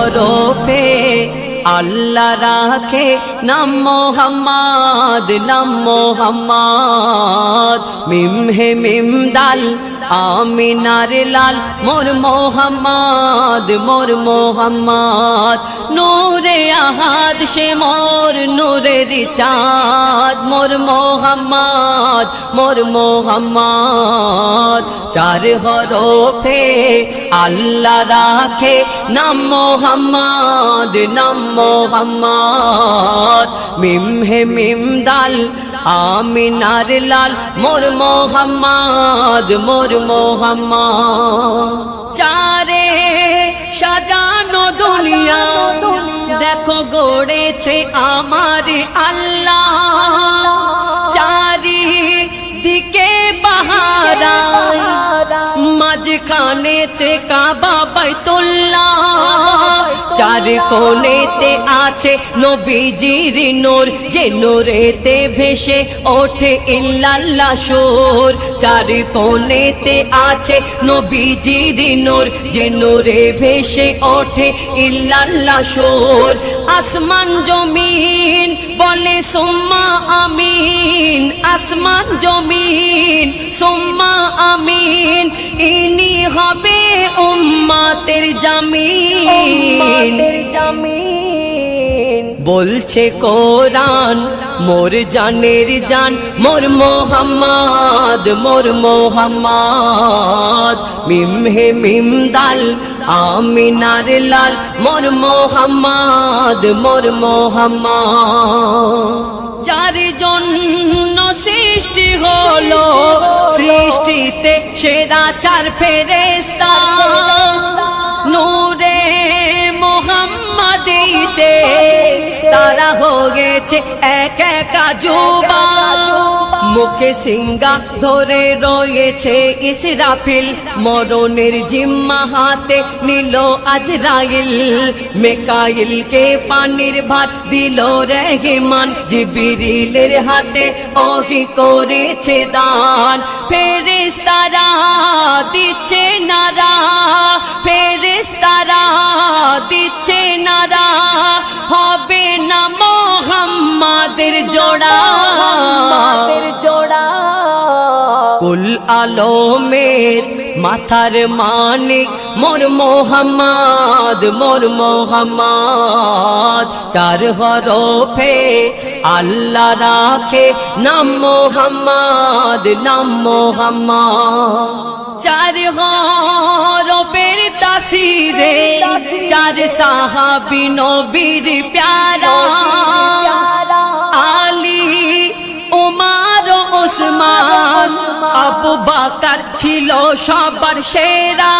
হরফে আল্লাহ রাখে নাম মোহাম্মদ, নাম মোহাম্মদ। মিম হে মিম দাল আমিনার লাল মোর মোহাম্মদ, মোর মোহাম্মদ। নূরে আহাদ সে মোর নূরের চাঁদ, মোর মোহাম্মদ, মোর মোহাম্মদ। চার হরফে আল্লাহ রাখে নাম মোহাম্মদ, নাম মোহাম্মদ। মিম হে মিম দাল আমিনার লাল মোর মোহাম্মদ, মোর মোহাম্মদ। চারে সাজানো দুনিয়া দেখো গড়েছে আমার আল্লাহ, চারি দিকে বাহারায় মাঝখানেতে কাবা বাইতুল্লাহ। চার কোণেতে আছে নবীজির নূর, যে নূরেতে ভেসে ওঠে ইল্লাল্লাহ সুর। চার কোণেতে আছে নবীজির নূর, যে নূরে ভেসে ওঠে ইল্লাল্লাহ সুর। আসমান জমিন বলে সুম্মা আমিন, আসমান জমিন সুম্মা আমিন। ইনি হবে উম্মতের জামিন, বলছে কোরআন মোর জানের জান মোর মোহাম্মদ, মোর মোহাম্মদ। মিম হে মিম দাল আমিনার লাল মোর মোহাম্মদ, মোর মোহাম্মদ। যার জন্য সৃষ্টি হলো সৃষ্টিতে সেরা চার ফেরেশতা, নূরে মোহাম্মদীতে তারা হয়েছে এক একা যুবা। মুখে সিঙ্গা ধরে রয়েছে ইসরাফিল, মরণের জিম্মা হাতে নিল আজরাইল। মিকাইলকে পানির ভাত দিল রহমান, জিবরিলের হাতে ওহি করেছে দান। ফেরেশতারা দিচ্ছে নারা, ফেরেশতারা দিচ্ছে নারা, হবে না মোহাম্মদের জোড়া। কুল আলমের মাথার মানিক মোর মোহাম্মদ, মোর মোহাম্মদ। চার হরফে আল্লাহ রাখে নাম মোহাম্মদ, নাম মোহাম্মদ। চার হরফের তাসিরে চার সাহাবী নবীর প্যারা, আলী উমর ওসমান আবু বকর ছিল সবার সেরা।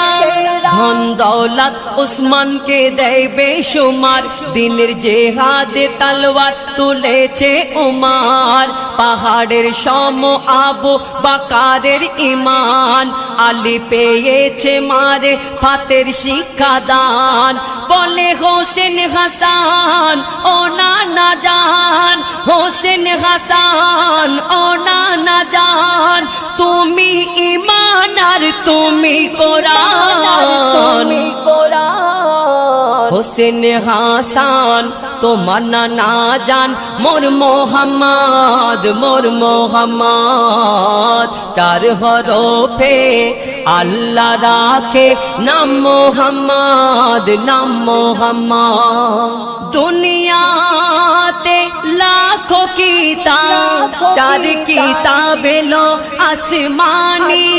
ধন দৌলত উসমানকে দেয় বেশুমার, দিনের জেহাদে তলোয়ার তুলেছে উমার। পাহাড়ের সম আবু বকরের ঈমান, আলী পেয়েছে মারে ফাতের শিক্ষাদান। বলে হোসেন হাসান ও নানা জান, হোসেন হাসান ও নানা জান। তুমি ঈমান আর তুমি কোরআন, হোসেন হাসান তোমার নানা জান মোর মোহাম্মদ, মোর মোহাম্মদ। চার হরফে আল্লাহ রাখে নাম মোহাম্মদ, নাম মোহাম্মদ। দুনিয়াতে লাখো কিতাব, চার কিতাব এলো আসমানি।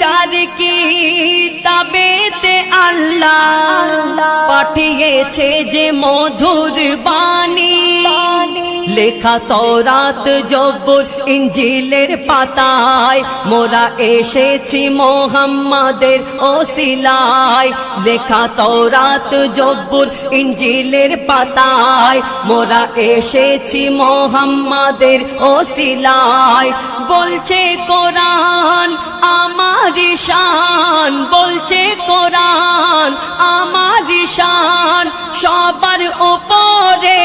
চার কিতাবেতে আল্লাহ পাঠিয়েছে যে মধুর বাণী। লেখা তওরাত জবুর ইনজিলের পাতায়, মোরা এসেছি মোহাম্মদের ওসিলায়। লেখা তওরাত জবুর ইনজিলের পাতায়, মোরা এসেছি মোহাম্মদের ওসিলায়। বলছে কোরআন আমার শান, বলছে কোরআন আমার শান। সবার উপরে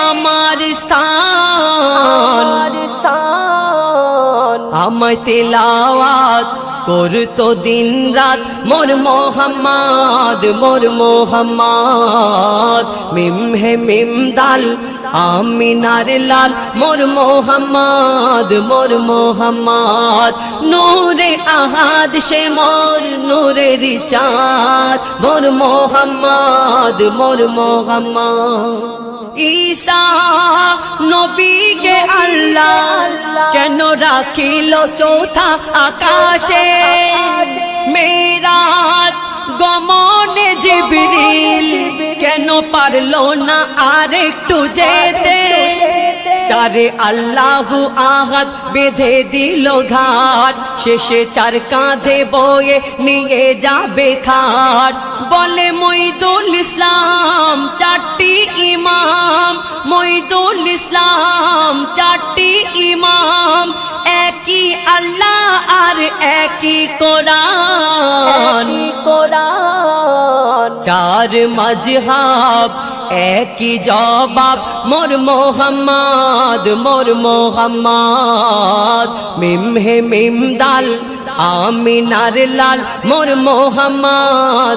আমার স্থান, আমায় তেলাওয়াত করতো দিন রাত মোর মোহাম্মদ মিম হে মিম দাল আমিনার লাল মোর মোহাম্মদ নূরে আহাদ সে মোর নূরের চাঁদ মোর মোহাম্মদ ঈসা নবীকে আল্লাহ কেন রাখিল চৌথা আকাশে মেরাজ গমনে জিবরিল কেন পারলো না আরেকটু যেতে চারে আল্লাহু আহাদ বেঁধে দিল ঘাট শেষে চার কাঁধে বয়ে নিয়ে যাবে খাট বলে মঈদুল ইসলাম চারটি ইমাম মঈদুল ইসলাম চারটি ইমাম একই আল্লাহ আর একই কোরআন চার মজহাব একই জবাব মোর মোহাম্মদ মিম হে মিম দাল আমিনার লাল মোর মোহাম্মদ